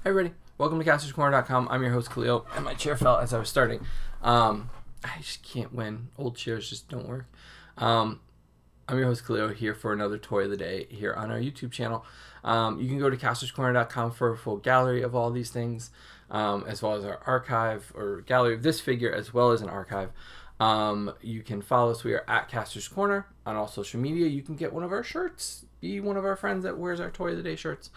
Hey everybody, welcome to CastorsCorner.com. I'm your host Khalil, and my chair fell as I was starting. I just can't win. Old chairs just don't work. I'm your host Khalil here for another toy of the day here on our YouTube channel. You can go to CastorsCorner.com for a full gallery of all these things, as well as our archive or gallery of this figure, as well as an archive. You can follow us. We are at Castor's Corner on all social media. You can get one of our shirts. Be one of our friends that wears our Toy of the Day shirts.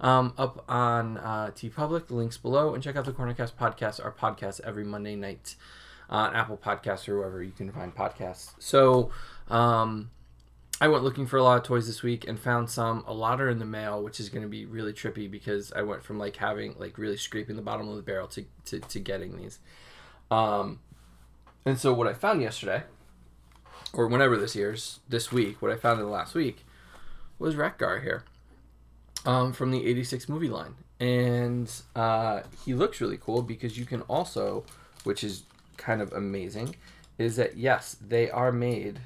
Up on TeePublic, links below, and check out the Cornercast podcast, our podcast every Monday night on Apple Podcasts or wherever you can find podcasts. So I went looking for a lot of toys this week and found some. A lot are in the mail, which is going to be really trippy because I went from having really scraping the bottom of the barrel to getting these. And so what I found yesterday, or whenever this week, what I found in the last week was Wreck-Gar here. From the 86 movie line. And he looks really cool because you can also, which is kind of amazing, is that yes, they are made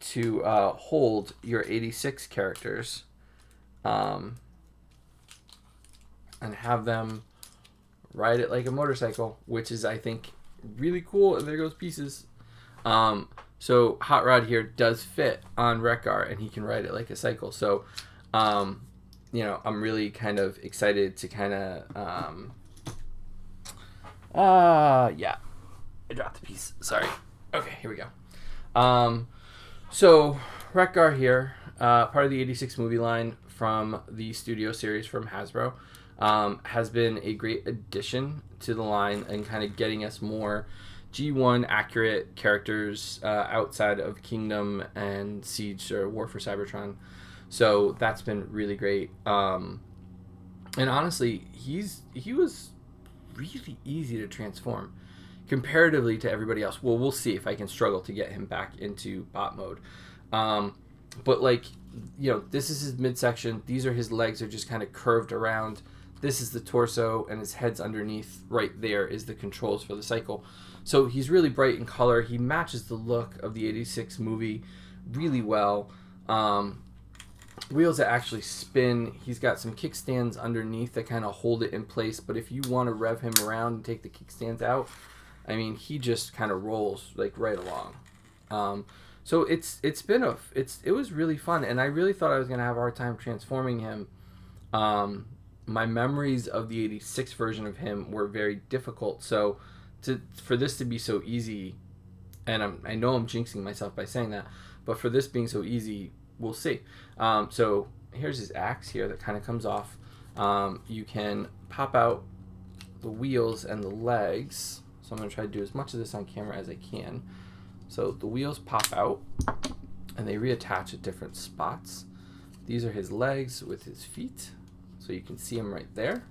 to hold your 86 characters and have them ride it like a motorcycle, which is, I think, really cool. And there goes pieces. So Hot Rod here does fit on Wreck-Gar, and he can ride it like a cycle. So I'm really kind of excited to I dropped the piece. Sorry. Okay, here we go. So Wreck-Gar here, part of the 86 movie line from the Studio Series from Hasbro, has been a great addition to the line and kind of getting us more G1 accurate characters outside of Kingdom and Siege or War for Cybertron. So that's been really great. And honestly, he was really easy to transform comparatively to everybody else. Well, we'll see if I can struggle to get him back into bot mode. But this is his midsection. These are his legs are just kind of curved around. This is the torso, and his head's underneath. Right there is the controls for the cycle. So he's really bright in color. He matches the look of the 86 movie really well. Wheels that actually spin. He's got some kickstands underneath that kind of hold it in place. But if you want to rev him around and take the kickstands out, I mean, he just kind of rolls right along. So it was really fun, and I really thought I was gonna have a hard time transforming him. My memories of the 86 version of him were very difficult. So for this to be so easy, and I know I'm jinxing myself by saying that, but for this being so easy, we'll see. So here's his axe here that kind of comes off. You can pop out the wheels and the legs. So I'm going to try to do as much of this on camera as I can. So the wheels pop out and they reattach at different spots. These are his legs with his feet. So you can see him right there.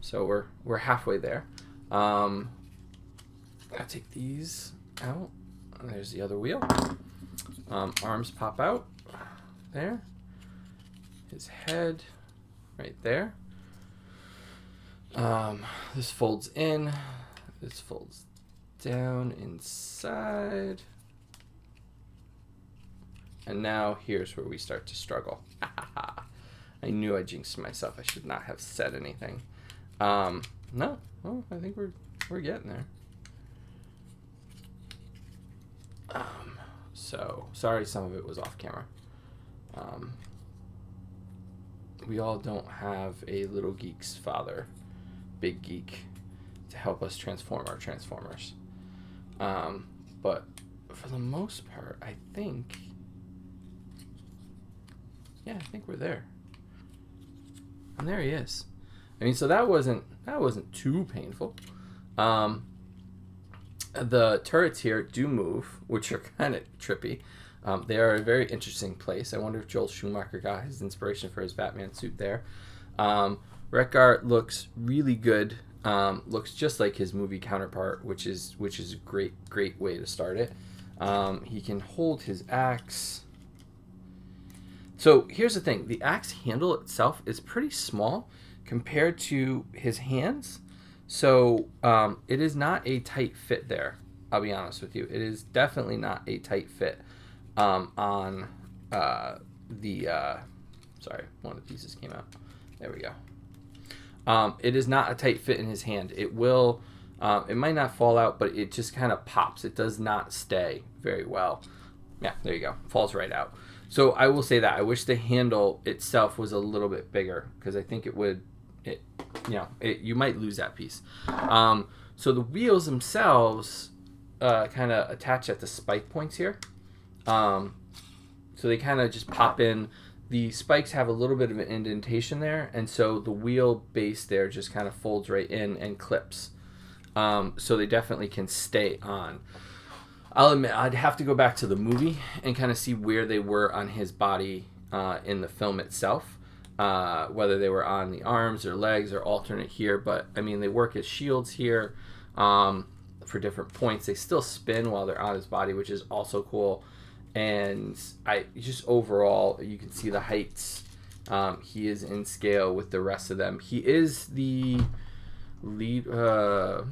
So we're halfway there. I'll take these out. And there's the other wheel. Arms pop out there. His head right there. This folds in. This folds down inside. And now here's where we start to struggle. I knew I jinxed myself. I should not have said anything. No. Well, I think we're getting there. So, sorry some of it was off camera. We all don't have a little geek's father, big geek, to help us transform our Transformers. But for the most part, I think we're there. And there he is. I mean, so that wasn't too painful. The turrets here do move, which are kind of trippy. They are a very interesting place. I wonder if Joel Schumacher got his inspiration for his Batman suit there. Wreck-Gar looks really good. Looks just like his movie counterpart, which is a great way to start it. He can hold his axe. So here's the thing. The axe handle itself is pretty small compared to his hands. So it is not a tight fit there. I'll be honest with you. It is definitely not a tight fit on the... sorry, one of the pieces came out. There we go. It is not a tight fit in his hand. It will, it might not fall out, but it just kind of pops. It does not stay very well. Yeah, there you go. Falls right out. So I will say that I wish the handle itself was a little bit bigger, because I think it would, you might lose that piece. So the wheels themselves kind of attach at the spike points here. So they kind of just pop in. The spikes have a little bit of an indentation there, and so the wheel base there just kind of folds right in and clips. So they definitely can stay on. I'll admit, I'd have to go back to the movie and kind of see where they were on his body in the film itself, whether they were on the arms or legs or alternate here. But, I mean, they work as shields here for different points. They still spin while they're on his body, which is also cool. And just overall, you can see the heights. He is in scale with the rest of them. He is the lead, not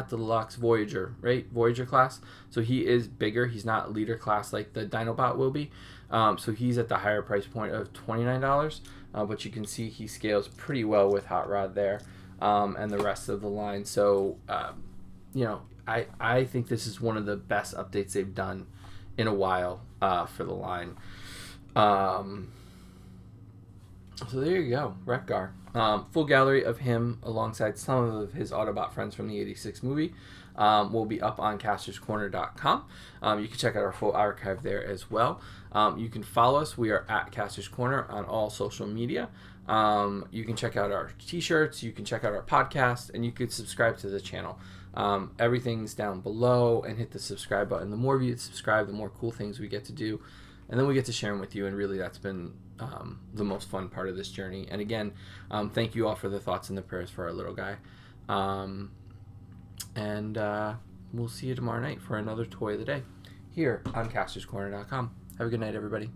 the Deluxe, Voyager, right? Voyager class. So he is bigger. He's not leader class like the Dinobot will be. So he's at the higher price point of $29. But you can see he scales pretty well with Hot Rod there, and the rest of the line. So, I think this is one of the best updates they've done in a while for the line. So there you go, Wreck-Gar. Full gallery of him alongside some of his Autobot friends from the 86 movie will be up on castorscorner.com. You can check out our full archive there as well. You can follow us. We are at Kastor's Corner on all social media. You can check out our t-shirts, you can check out our podcast, and you can subscribe to the channel. Everything's down below, and hit the subscribe button. The more of you subscribe, the more cool things we get to do, and then we get to share them with you, and really that's been the most fun part of this journey. And again, thank you all for the thoughts and the prayers for our little guy. And we'll see you tomorrow night for another Toy of the Day here on castorscorner.com. Have a good night, everybody.